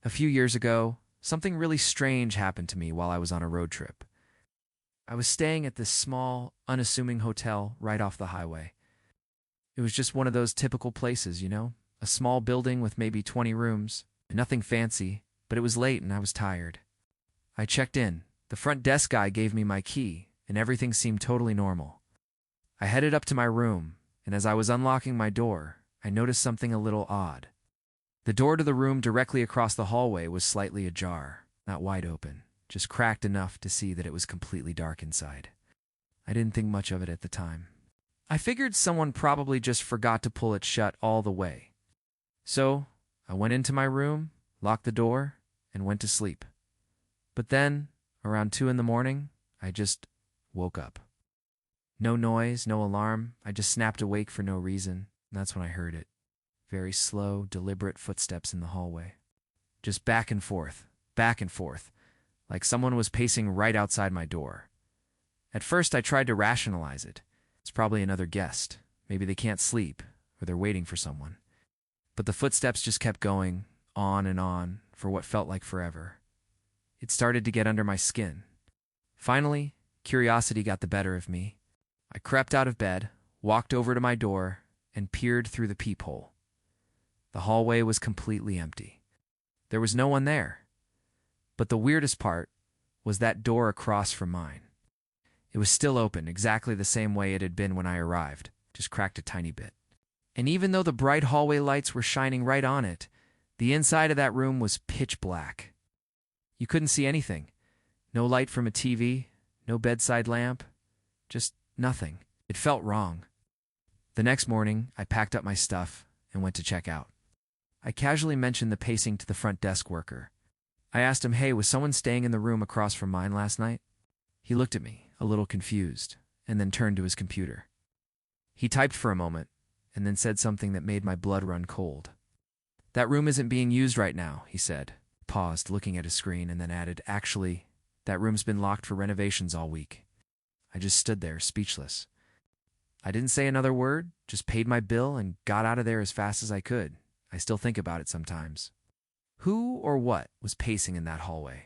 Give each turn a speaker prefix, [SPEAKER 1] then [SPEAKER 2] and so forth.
[SPEAKER 1] A few years ago, something really strange happened to me while I was on a road trip. I was staying at this small, unassuming hotel right off the highway. It was just one of those typical places, a small building with maybe 20 rooms, nothing fancy, but it was late and I was tired. I checked in. The front desk guy gave me my key, and everything seemed totally normal. I headed up to my room, and as I was unlocking my door, I noticed something a little odd. The door to the room directly across the hallway was slightly ajar, not wide open, just cracked enough to see that it was completely dark inside. I didn't think much of it at the time. I figured someone probably just forgot to pull it shut all the way. So, I went into my room, locked the door, and went to sleep. But then, around 2 in the morning, I just woke up. No noise, no alarm, I just snapped awake for no reason, and that's when I heard it. Very slow, deliberate footsteps in the hallway. Just back and forth, like someone was pacing right outside my door. At first, I tried to rationalize it. It's probably another guest. Maybe they can't sleep, or they're waiting for someone. But the footsteps just kept going, on and on, for what felt like forever. It started to get under my skin. Finally, curiosity got the better of me. I crept out of bed, walked over to my door, and peered through the peephole. The hallway was completely empty. There was no one there. But the weirdest part was that door across from mine. It was still open, exactly the same way it had been when I arrived, just cracked a tiny bit. And even though the bright hallway lights were shining right on it, the inside of that room was pitch black. You couldn't see anything. No light from a TV, no bedside lamp, just nothing. It felt wrong. The next morning, I packed up my stuff and went to check out. I casually mentioned the pacing to the front desk worker. I asked him, "Hey, was someone staying in the room across from mine last night?" He looked at me, a little confused, and then turned to his computer. He typed for a moment, and then said something that made my blood run cold. "That room isn't being used right now," he said. Paused, looking at his screen, and then added, "Actually, that room's been locked for renovations all week." I just stood there, speechless. I didn't say another word, just paid my bill and got out of there as fast as I could. I still think about it sometimes. Who or what was pacing in that hallway?